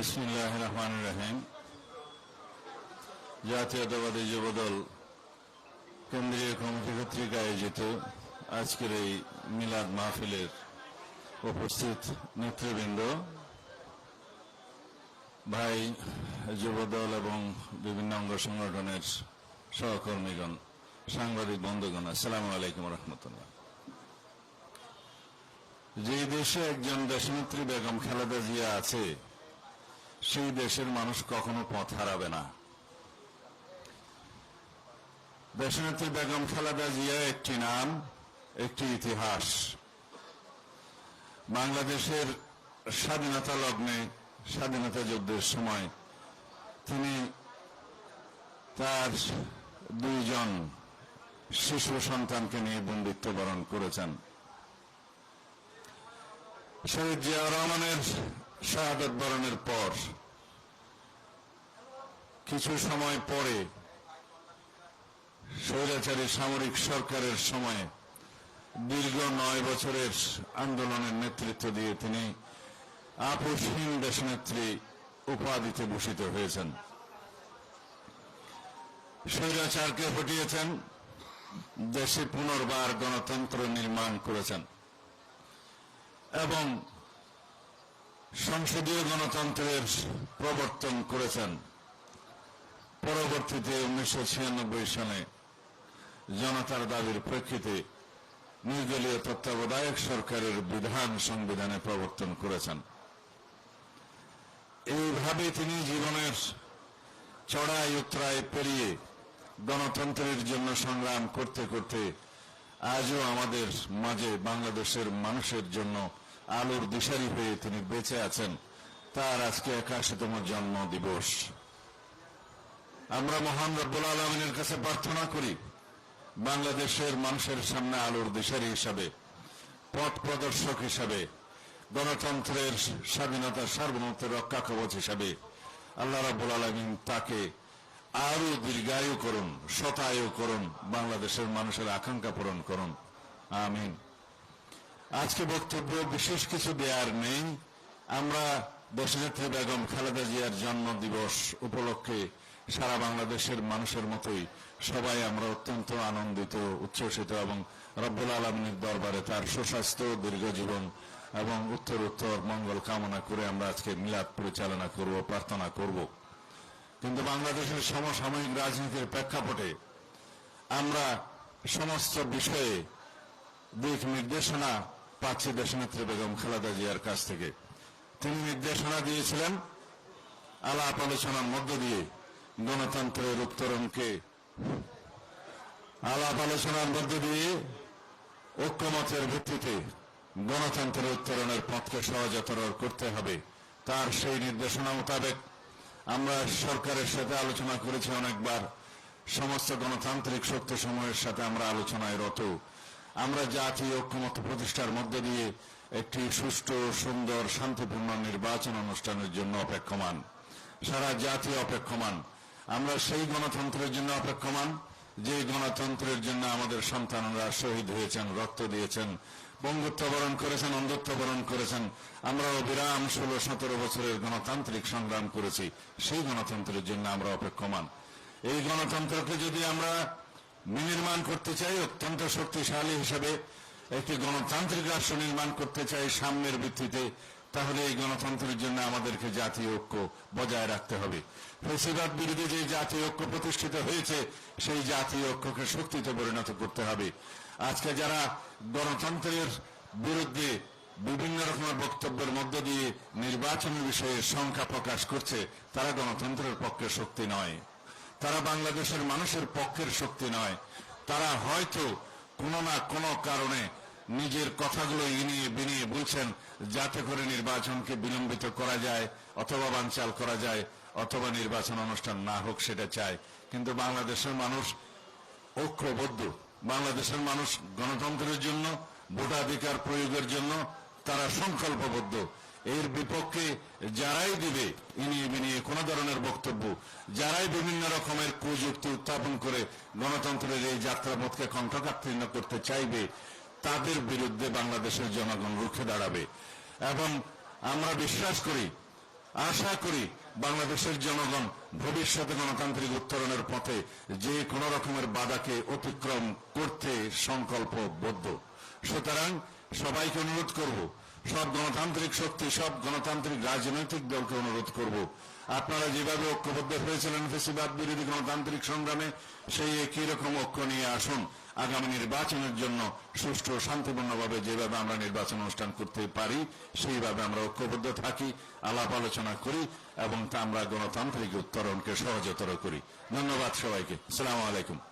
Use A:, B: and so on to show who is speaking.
A: বিসমিল্লাহির রহমানির রহিম। জাতীয়তাবাদী যুবদল কেন্দ্রীয় কমিটি কর্তৃক আয়োজিত আজকের এই মিলাদ মাহফিলের উপস্থিত নেতৃবৃন্দ, ভাই যুবদল এবং বিভিন্ন অঙ্গ সংগঠনের সহকর্মীগণ, সাংবাদিক বন্ধুগণ, আসসালামু আলাইকুম রহমতুল্লাহ। যে দেশে একজন দেশনেত্রী বেগম খালেদা জিয়া আছে, সেই দেশের মানুষ কখনো পথ হারাবে না। দেশনেত্রী বেগম খালেদা জিয়া একটি নাম, একটি ইতিহাস। বাংলাদেশের স্বাধীনতা লগ্নে, স্বাধীনতা যুদ্ধের সময় তিনি তার দুইজন শিশু সন্তানকে নিয়ে বন্দিত্ব বরণ করেছেন। শহীদ জিয়াউর রহমানের শাহাদাত বরণের পর কিছু সময় পরে স্বৈরাচারী সামরিক সরকারের সময়ে দীর্ঘ 9 বছরের আন্দোলনের নেতৃত্ব দিয়ে তিনি আপোষহীন দেশনেত্রী উপাধিতে ভূষিত হয়েছেন। স্বৈরাচারকে হটিয়েছেন, দেশে পুনর্বার গণতন্ত্র নির্মাণ করেছেন এবং সংসদীয় গণতন্ত্রের প্রবর্তন করেছেন। পরবর্তীতে 1996 সালে জনতার দাবির প্রেক্ষিতে নির্দলীয় তত্ত্বাবধায়ক সরকারের বিধান সংবিধানে প্রবর্তন করেছেন। এইভাবে তিনি জীবনের চড়াই উতরাই পেরিয়ে গণতন্ত্রের জন্য সংগ্রাম করতে করতে আজও আমাদের মাঝে বাংলাদেশের মানুষের জন্য আলোর দিশারি হয়ে তিনি বেঁচে আছেন। তার আজকে 81তম জন্ম দিবস। আমরা মহান রব্বুল আলামিনের কাছে প্রার্থনা করি, বাংলাদেশের মানুষের সামনে আলোর দিশারি হিসাবে, পথ প্রদর্শক হিসাবে, গণতন্ত্রের স্বাধীনতার সার্বভৌমত্বের রক্ষা কবচ হিসাবে আল্লাহ রাব্বুল আলামিন তাকে আরো দীর্ঘায়ু করুন, শতায়ু করুন, বাংলাদেশের মানুষের আকাঙ্ক্ষা পূরণ করুন, আমিন। আজকে বক্তব্য বিশেষ কিছু দেওয়ার নেই। আমরা দেশনেত্রী বেগম খালেদা জিয়ার জন্ম দিবস উপলক্ষে সারা বাংলাদেশের মানুষের মতোই সবাই আমরা অত্যন্ত আনন্দিত, উচ্ছ্বসিত এবং রব্বুল আলামিনের দরবারে তার সুস্বাস্থ্য, দীর্ঘজীবন এবং উত্তরোত্তর মঙ্গল কামনা করে আমরা আজকে মিলাদ পরিচালনা করব, প্রার্থনা করব। কিন্তু বাংলাদেশের সমসাময়িক রাজনীতির প্রেক্ষাপটে আমরা সমস্ত বিষয়ে দিক নির্দেশনা পাচ্ছি দেশনেত্রী বেগম খালেদা জিয়ার কাছ থেকে। তিনি নির্দেশনা দিয়েছিলেন আলাপ আলোচনার মধ্য দিয়ে গণতন্ত্রের উত্তরণকে, আলাপ আলোচনার মধ্য দিয়ে ঐক্যমতের ভিত্তিতে গণতন্ত্রের উত্তরণের পথকে সহজতর করতে হবে। তার সেই নির্দেশনা মোতাবেক আমরা সরকারের সাথে আলোচনা করেছি অনেকবার। সমস্ত গণতান্ত্রিক শক্তিসমূহের সাথে আমরা আলোচনায় রত। আমরা জাতীয় ঐক্যমত প্রতিষ্ঠার মধ্য দিয়ে একটি সুষ্ঠু, সুন্দর, শান্তিপূর্ণ নির্বাচন অনুষ্ঠানের জন্য অপেক্ষমান। সারা জাতি অপেক্ষমান। আমরা সেই গণতন্ত্রের জন্য অপেক্ষমান যে গণতন্ত্রের জন্য আমাদের সন্তানরা শহীদ হয়েছেন, রক্ত দিয়েছেন, বঙ্গুত্ব বরণ করেছেন, অন্ধত্ব বরণ করেছেন। আমরা অবিরাম 16-17 বছরের গণতান্ত্রিক সংগ্রাম করেছি। সেই গণতন্ত্রের জন্য আমরা অপেক্ষমান। এই গণতন্ত্রকে যদি আমরা বিনির্মাণ করতে চাই, অত্যন্ত শক্তিশালী হিসেবে একটি গণতান্ত্রিক রাষ্ট্র নির্মাণ করতে চাই সাম্যের ভিত্তিতে, তাহলে এই গণতন্ত্রের জন্য আমাদেরকে জাতীয় ঐক্য বজায় রাখতে হবে। ফ্যাসিবাদ বিরোধী যে জাতীয় ঐক্য প্রতিষ্ঠিত হয়েছে, সেই জাতীয় ঐক্যকে শক্তিতে পরিণত করতে হবে। আজকে যারা গণতন্ত্রের বিরুদ্ধে বিভিন্ন রকমের বক্তব্যের মধ্য দিয়ে নির্বাচনের বিষয়ে শঙ্কা প্রকাশ করছে, তারা গণতন্ত্রের পক্ষে শক্তি নয়, তারা বাংলাদেশের মানুষের পক্ষের শক্তি নয়। তারা হয়তো কোনো না কোনো কারণে নিজের কথাগুলো ইনিয়ে বিনিয়ে বলছেন যাতে করে নির্বাচনকে বিলম্বিত করা যায়, অথবা বানচাল করা যায়, অথবা নির্বাচন অনুষ্ঠান না হোক সেটা চায়। কিন্তু বাংলাদেশের মানুষ ঐক্যবদ্ধ। বাংলাদেশের মানুষ গণতন্ত্রের জন্য, ভোটাধিকার প্রয়োগের জন্য তারা সংকল্পবদ্ধ। এর বিপক্ষে যারাই দিবে ইনিয়ে বিনিয়ে কোন ধরনের বক্তব্য, যারাই বিভিন্ন রকমের কুযুক্তি উত্থাপন করে গণতন্ত্রের এই যাত্রাপথকে কণ্ঠকাঠিন্য করতে চাইবে, তাদের বিরুদ্ধে বাংলাদেশের জনগণ রুখে দাঁড়াবে। এবং আমরা বিশ্বাস করি আশা করি বাংলাদেশের জনগণ ভবিষ্যতে গণতান্ত্রিক উত্তরণের পথে যে কোনো রকমের বাধাকে অতিক্রম করতে সংকল্পবদ্ধ। সুতরাং সবাইকে অনুরোধ করব, সব গণতান্ত্রিক শক্তি, সব গণতান্ত্রিক রাজনৈতিক দলকে অনুরোধ করব, আপনারা যেভাবে ঐক্যবদ্ধ হয়েছিলেন ফ্যাসিবাদ বিরোধী গণতান্ত্রিক সংগ্রামে, সেই একই রকম ঐক্য নিয়ে আসুন আগামী নির্বাচনের জন্য সুষ্ঠু শান্তিপূর্ণভাবে যেভাবে আমরা নির্বাচন অনুষ্ঠান করতে পারি সেইভাবে আমরা ঐক্যবদ্ধ থাকি, আলাপ আলোচনা করি এবং তা আমরা গণতান্ত্রিক উত্তরণকে সহজতর করি। ধন্যবাদ সবাইকে। আসসালামু আলাইকুম।